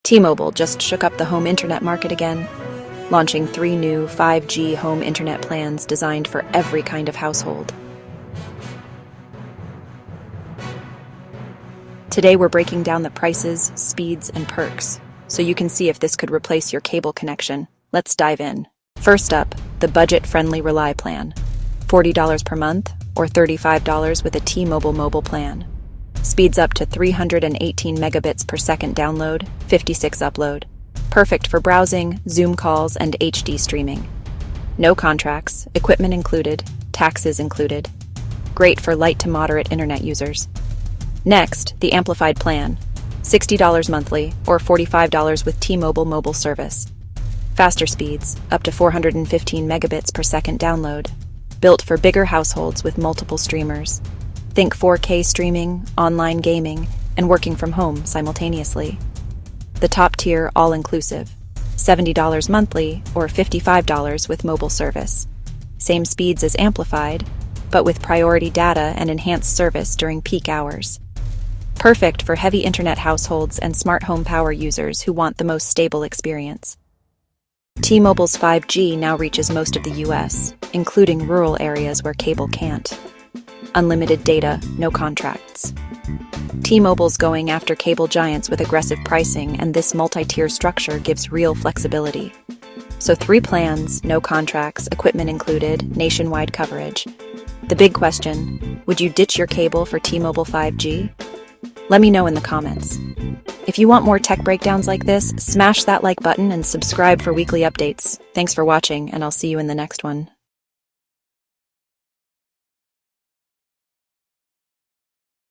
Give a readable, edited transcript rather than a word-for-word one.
T-Mobile just shook up the home internet market again, launching 3 new 5G home internet plans designed for every kind of household. Today we're breaking down the prices, speeds, and perks, so you can see if this could replace your cable connection. Let's dive in. First up, the budget-friendly Rely plan. $40 per month, or $35 with a T-Mobile mobile plan. Speeds up to 318 megabits per second download, 56 upload. Perfect for browsing, Zoom calls, and HD streaming. No contracts, equipment included, taxes included. Great for light to moderate internet users. Next, the Amplified plan. $60 monthly, or $45 with T-Mobile mobile service. Faster speeds, up to 415 megabits per second download. Built for bigger households with multiple streamers. Think 4K streaming, online gaming, and working from home simultaneously. The top tier all-inclusive, $70 monthly or $55 with mobile service. Same speeds as Amplified, but with priority data and enhanced service during peak hours. Perfect for heavy internet households and smart home power users who want the most stable experience. T-Mobile's 5G now reaches most of the US, including rural areas where cable can't. Unlimited data, no contracts. T-Mobile's going after cable giants with aggressive pricing, and this multi-tier structure gives real flexibility. So 3 plans, no contracts, equipment included, nationwide coverage. The big question, would you ditch your cable for T-Mobile 5G? Let me know in the comments. If you want more tech breakdowns like this, smash that like button and subscribe for weekly updates. Thanks for watching, and I'll see you in the next one.